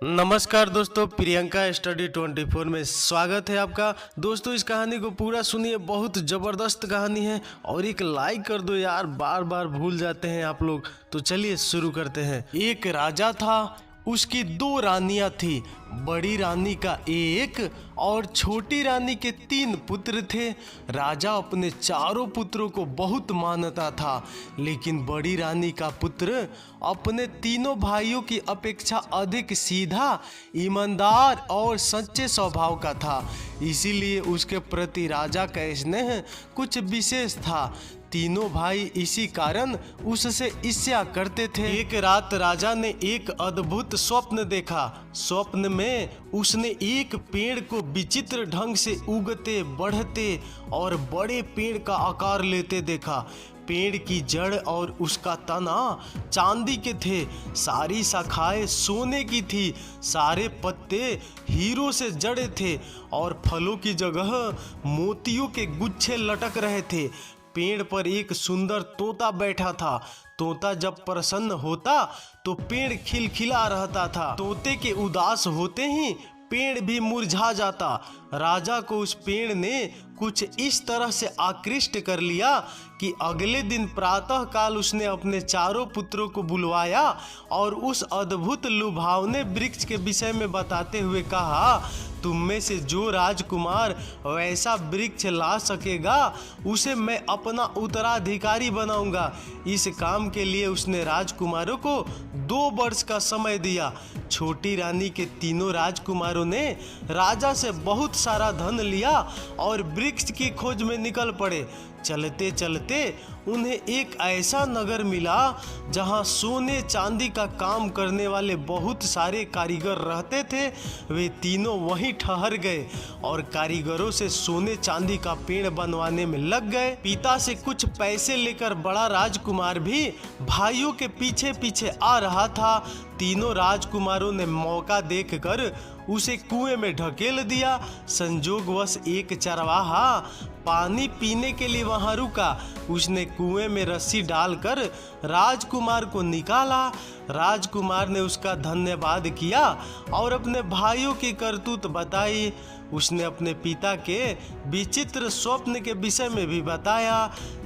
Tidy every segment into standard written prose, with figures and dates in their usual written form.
नमस्कार दोस्तों, प्रियंका स्टडी 24 में स्वागत है आपका। दोस्तों इस कहानी को पूरा सुनिए, बहुत ज़बरदस्त कहानी है और एक लाइक कर दो यार, बार बार भूल जाते हैं आप लोग। तो चलिए शुरू करते हैं। एक राजा था, उसकी दो रानियां थी। बड़ी रानी का एक और छोटी रानी के 3 पुत्र थे। राजा अपने चारों पुत्रों को बहुत मानता था, लेकिन बड़ी रानी का पुत्र अपने तीनों भाइयों की अपेक्षा अधिक सीधा, ईमानदार और सच्चे स्वभाव का था। इसीलिए उसके प्रति राजा का स्नेह कुछ विशेष था। तीनों भाई इसी कारण उससे ईर्ष्या करते थे। एक रात राजा ने एक अद्भुत स्वप्न देखा। स्वप्न में उसने एक पेड़ को विचित्र ढंग से उगते, बढ़ते और बड़े पेड़ का आकार लेते देखा। पेड़ की जड़ और उसका तना चांदी के थे, सारी शाखाएं सोने की थी, सारे पत्ते हीरो से जड़े थे और फलों की जगह मोतियों के गुच्छे लटक रहे थे। पेड़ पर एक सुंदर तोता बैठा था। तोता जब प्रसन्न होता तो पेड़ खिलखिला रहता था। तोते के उदास होते ही पेड़ भी मुरझा जाता। राजा को उस पेड़ ने कुछ इस तरह से आकृष्ट कर लिया कि अगले दिन प्रातः काल उसने अपने चारों पुत्रों को बुलवाया और उस अद्भुत लुभावने वृक्ष के विषय में बताते हुए कहा, तुम में से जो राजकुमार वैसा वृक्ष ला सकेगा उसे मैं अपना उत्तराधिकारी बनाऊंगा। इस काम के लिए उसने राजकुमारों को 2 वर्ष का समय दिया। छोटी रानी के तीनों राजकुमारों ने राजा से बहुत सारा धन लिया और वृक्ष की खोज में निकल पड़े। चलते चलते उन्हें एक ऐसा नगर मिला जहां सोने चांदी का काम करने वाले बहुत सारे कारीगर रहते थे। वे तीनों वहीं ठहर गए और कारीगरों से सोने चांदी का पेड़ बनवाने में लग गए। पिता से कुछ पैसे लेकर बड़ा राजकुमार भी भाइयों के पीछे पीछे आ रहा था। तीनों राजकुमारों ने मौका देखकर उसे कुएं में ढकेल दिया। संजोगवश एक चरवाहा पानी पीने के लिए वहां रुका। उसने कुएं में रस्सी डालकर राजकुमार को निकाला। राजकुमार ने उसका धन्यवाद किया और अपने भाइयों की करतूत बताई। उसने अपने पिता के विचित्र स्वप्न के विषय में भी बताया।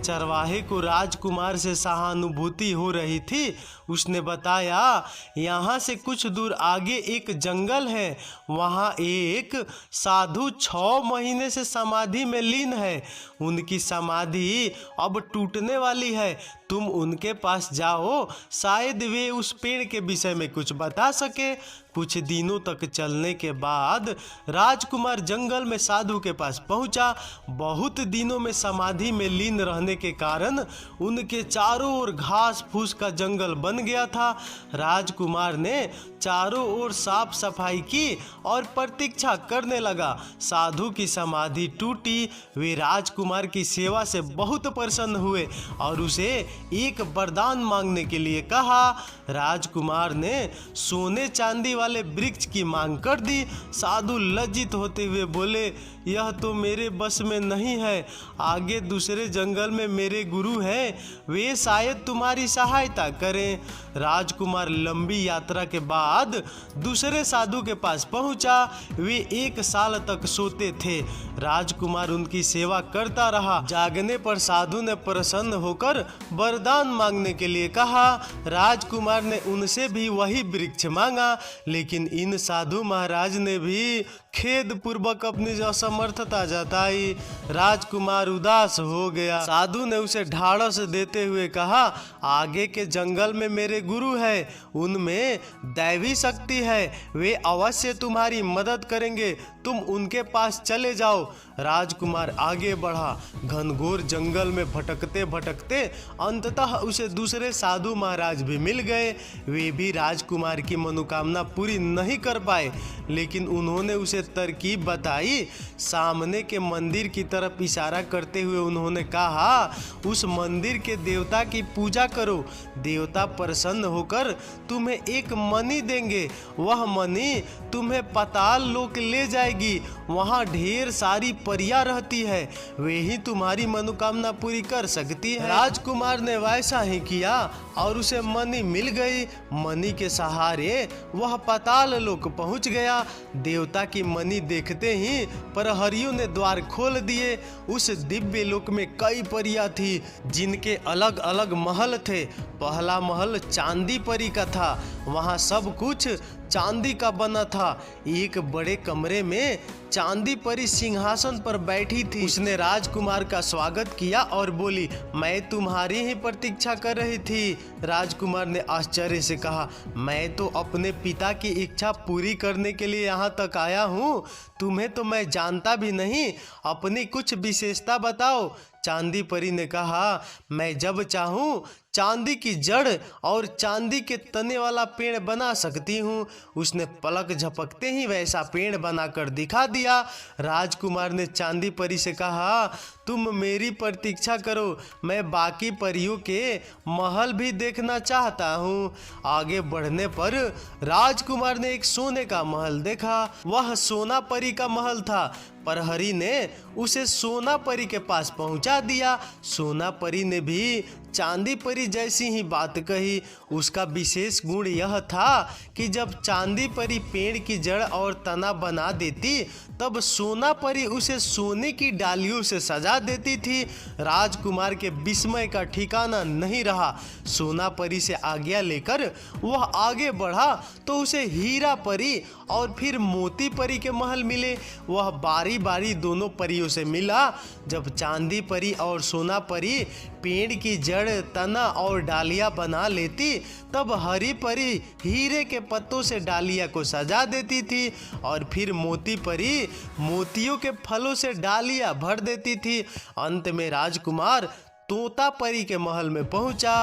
चरवाहे को राजकुमार से सहानुभूति हो रही थी। उसने बताया, यहाँ से कुछ दूर आगे एक जंगल है, वहाँ एक साधु 6 महीने से समाधि में लीन है। उनकी समाधि अब टूटने वाली है। तुम उनके पास जाओ, शायद वे उस पेड़ के विषय में कुछ बता सके। कुछ दिनों तक चलने के बाद राजकुमार जंगल में साधु के पास पहुंचा। बहुत दिनों में समाधि में लीन रहने के कारण उनके चारों ओर घास फूस का जंगल बन गया था। राजकुमार ने चारों ओर साफ सफाई की और प्रतीक्षा करने लगा। साधु की समाधि टूटी। वे राजकुमार की सेवा से बहुत प्रसन्न हुए और उसे एक वरदान मांगने के लिए कहा। राजकुमार ने सोने चांदी वाले वृक्ष की मांग कर दी। साधु लज्जित होते हुए बोले, यह तो मेरे बस में नहीं है। आगे दूसरे जंगल में मेरे गुरु हैं, वे शायद तुम्हारी सहायता करें। राजकुमार लंबी यात्रा के बाद दूसरे साधु के पास पहुंचा। वे 1 साल तक सोते थे। राजकुमार उनकी सेवा करता रहा। जागने पर साधु ने प्रसन्न होकर वरदान मांगने के लिए कहा। राजकुमार ने उनसे भी वही वृक्ष मांगा, लेकिन इन साधु महाराज ने भी खेद पूर्वक अपनी असमर्थता जताई। राजकुमार उदास हो गया। साधु ने उसे ढाढ़स देते हुए कहा, आगे के जंगल में मेरे गुरु है, उनमें दैवी शक्ति है, वे अवश्य तुम्हारी मदद करेंगे, तुम उनके पास चले जाओ। राजकुमार आगे बढ़ा। घनघोर जंगल में भटकते भटकते अंततः उसे दूसरे साधु महाराज भी मिल गए। वे भी राजकुमार की मनोकामना पूरी नहीं कर पाए, लेकिन उन्होंने उसे उसे तरकीब बताई। सामने के मंदिर की तरफ इशारा करते हुए उन्होंने कहा, उस मंदिर के देवता की पूजा करो, देवता प्रसन्न होकर तुम्हें एक मणि देंगे, वह मणि तुम्हें पाताल लोक ले जाएगी, वहाँ ढेर सारी परियां रहती है, वे ही तुम्हारी मनोकामना पूरी कर सकती है। राजकुमार ने वैसा ही किया और उसे मणि मिल गई। मणि के सहारे वह पाताल लोक पहुंच गया। देवता की मणि देखते ही प्रहरियों ने द्वार खोल दिए। उस दिव्य लोक में कई परियां थी जिनके अलग अलग महल थे। पहला महल चांदी परी का था, वहाँ सब कुछ चांदी का बना था। एक बड़े कमरे में चांदी परी सिंहासन पर बैठी थी। उसने राजकुमार का स्वागत किया और बोली, मैं तुम्हारी ही प्रतीक्षा कर रही थी। राजकुमार ने आश्चर्य से कहा, मैं तो अपने पिता की इच्छा पूरी करने के लिए यहाँ तक आया हूँ, तुम्हें तो मैं जानता भी नहीं, अपनी कुछ विशेषता बताओ। चांदी परी ने कहा, मैं जब चाहूँ चांदी की जड़ और चांदी के तने वाला पेड़ बना सकती हूँ। उसने पलक झपकते ही वैसा पेड़ बनाकर दिखा दिया। राजकुमार ने चांदी परी से कहा, तुम मेरी प्रतीक्षा करो, मैं बाकी परियों के महल भी देखना चाहता हूँ। आगे बढ़ने पर राजकुमार ने एक सोने का महल देखा। वह सोना परी का महल था। प्रहरी ने उसे सोना परी के पास पहुंचा दिया। सोना परी ने भी चांदी परी जैसी ही बात कही। उसका विशेष गुण यह था कि जब चांदी परी पेड़ की जड़ और तना बना देती तब सोना परी उसे सोने की डालियों से सजा देती थी। राजकुमार के विस्मय का ठिकाना नहीं रहा। सोना परी से आज्ञा लेकर वह आगे बढ़ा तो उसे हीरा परी और फिर मोती परी के महल मिले। वह बारी बारी दोनों परियों से मिला। जब चांदी परी और सोना परी पेड़ की जड़, तना और डालियां बना लेती तब हरी परी हीरे के पत्तों से डालियां को सजा देती थी और फिर मोती परी मोतियों के फलों से डालियां भर देती थी। अंत में राजकुमार तोता परी के महल में पहुंचा।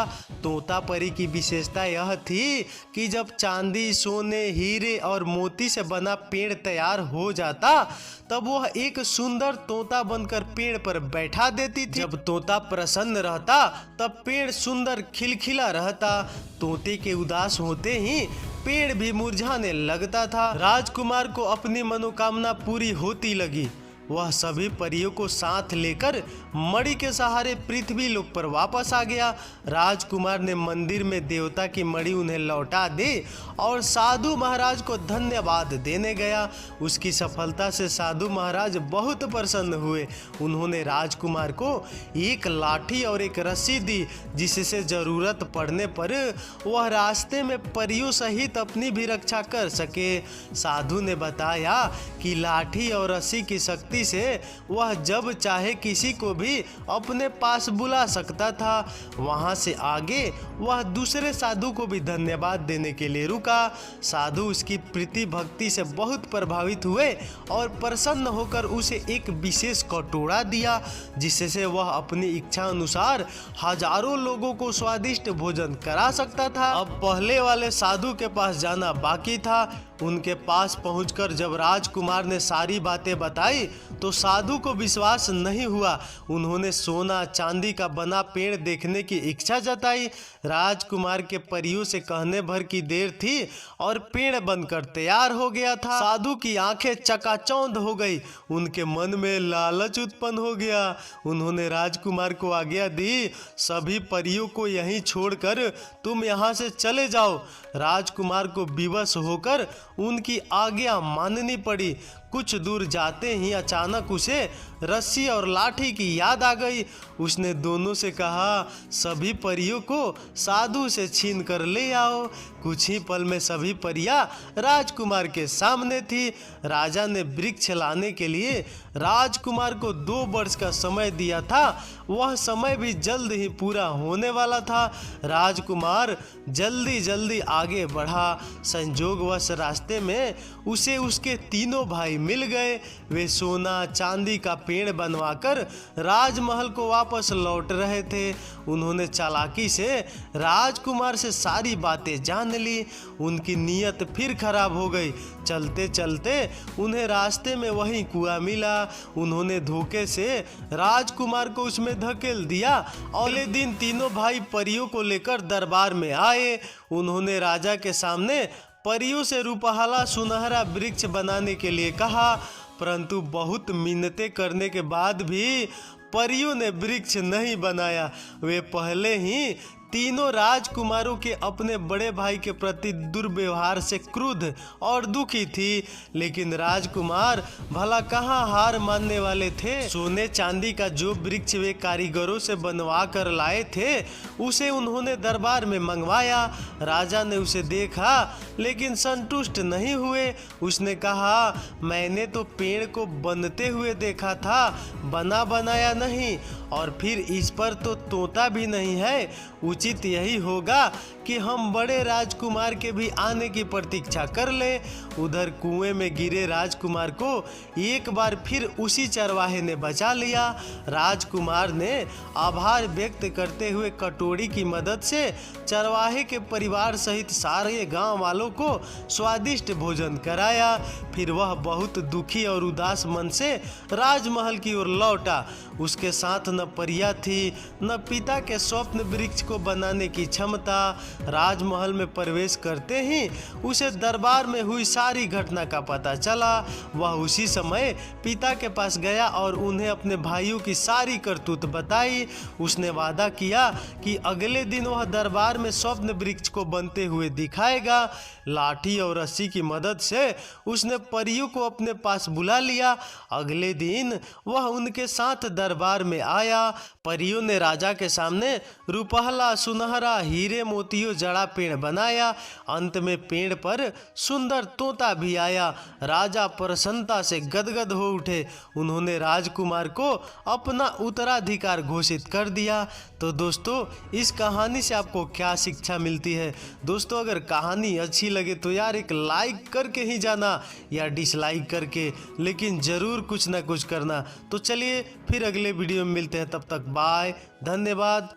तोता परी की विशेषता यह थी कि जब चांदी, सोने, हीरे और मोती से बना पेड़ तैयार हो जाता तब वह एक सुंदर तोता बनकर पेड़ पर बैठा देती थी। जब तोता प्रसन्न रहता तब पेड़ सुंदर खिलखिला रहता। तोते के उदास होते ही पेड़ भी मुरझाने लगता था। राजकुमार को अपनी मनोकामना पूरी होती लगी। वह सभी परियों को साथ लेकर मणि के सहारे पृथ्वी लोक पर वापस आ गया। राजकुमार ने मंदिर में देवता की मणि उन्हें लौटा दी और साधु महाराज को धन्यवाद देने गया। उसकी सफलता से साधु महाराज बहुत प्रसन्न हुए। उन्होंने राजकुमार को एक लाठी और एक रस्सी दी जिससे जरूरत पड़ने पर वह रास्ते में परियों सहित अपनी भी रक्षा कर सके। साधु ने बताया कि लाठी और रस्सी की शक्ति से वह जब चाहे किसी को भी अपने पास बुला सकता था। वहां से आगे वह दूसरे साधु को भी धन्यवाद देने के लिए रुका। साधु उसकी प्रीति भक्ति से बहुत प्रभावित हुए और प्रसन्न होकर उसे एक विशेष कटोरा दिया जिससे वह अपनी इच्छा अनुसार हजारों लोगों को स्वादिष्ट भोजन करा सकता था। अब पहले वाले साधु के पास जाना बाकी था। उनके पास पहुंचकर जब राजकुमार ने सारी बातें बताई तो साधु को विश्वास नहीं हुआ। उन्होंने सोना चांदी का बना पेड़ देखने की इच्छा जताई। राजकुमार के परियों से कहने भर की देर थी और पेड़ बनकर तैयार हो गया था। साधु की आंखें चकाचौंध हो गई। उनके मन में लालच उत्पन्न हो गया। उन्होंने राजकुमार को आज्ञा दी, सभी परियों को यहीं छोड़कर तुम यहाँ से चले जाओ। राजकुमार को विवश होकर उनकी आज्ञा माननी पड़ी। कुछ दूर जाते ही अचानक उसे रस्सी और लाठी की याद आ गई। उसने दोनों से कहा, सभी परियों को साधु से छीन कर ले आओ। कुछ ही पल में सभी परियां राजकुमार के सामने थी। राजा ने वृक्ष लाने के लिए राजकुमार को 2 वर्ष का समय दिया था। वह समय भी जल्द ही पूरा होने वाला था। राजकुमार जल्दी जल्दी आगे बढ़ा। संजोगवश रास्ते में उसे उसके तीनों भाई मिल गए। वे सोना, सोना चांदी का पेड़ बनवाकर राजमहल को वापस लौट रहे थे। उन्होंने चालाकी से राजकुमार से सारी बातें जान ली। उनकी नीयत फिर खराब हो गई। चलते चलते उन्हें रास्ते में वही कुआं मिला। उन्होंने धोखे से राजकुमार को उसमें धकेल दिया। अगले दिन तीनों भाई परियों को लेकर दरबार में आए। उन्होंने राजा के सामने परियों से रूपहला सुनहरा वृक्ष बनाने के लिए कहा, परंतु बहुत मिन्नतें करने के बाद भी परियों ने वृक्ष नहीं बनाया। वे पहले ही तीनों राजकुमारों के अपने बड़े भाई के प्रति दुर्व्यवहार से क्रुद्ध और दुखी थी, लेकिन राजकुमार भला कहाँ हार मानने वाले थे। सोने चांदी का जो वृक्ष वे कारीगरों से बनवा कर लाए थे उसे उन्होंने दरबार में मंगवाया। राजा ने उसे देखा लेकिन संतुष्ट नहीं हुए। उसने कहा, मैंने तो पेड़ को बनते हुए देखा था, बना बनाया नहीं, और फिर इस पर तो तोता भी नहीं है। उचित यही होगा कि हम बड़े राजकुमार के भी आने की प्रतीक्षा कर लें। उधर कुएं में गिरे राजकुमार को एक बार फिर उसी चरवाहे ने बचा लिया। राजकुमार ने आभार व्यक्त करते हुए कटोरी की मदद से चरवाहे के परिवार सहित सारे गांव वालों को स्वादिष्ट भोजन कराया। फिर वह बहुत दुखी और उदास मन से राजमहल की ओर लौटा। उसके साथ न परिया थी न पिता के स्वप्न वृक्ष को बनाने की क्षमता। राजमहल में प्रवेश करते ही उसे दरबार में हुई सारी घटना का पता चला। वह उसी समय पिता के पास गया और उन्हें अपने भाइयों की सारी करतूत बताई। उसने वादा किया कि अगले दिन वह दरबार में स्वप्न वृक्ष को बनते हुए दिखाएगा। लाठी और रस्सी की मदद से उसने परियों को अपने पास बुला लिया। अगले दिन वह उनके साथ दरबार में आया। परियों ने राजा के सामने रूपहला सुनहरा हीरे मोतियों जड़ा पेड़ बनाया। अंत में पेड़ पर सुंदर तोता भी आया। राजा प्रसन्नता से गदगद हो उठे। उन्होंने राजकुमार को अपना उत्तराधिकार घोषित कर दिया। तो दोस्तों, इस कहानी से आपको क्या शिक्षा मिलती है? दोस्तों, अगर कहानी अच्छी लगे तो यार एक लाइक करके ही जाना या डिसलाइक करके, लेकिन ज़रूर कुछ ना कुछ करना। तो चलिए फिर अगले वीडियो में मिलते हैं, तब तक बाय, धन्यवाद।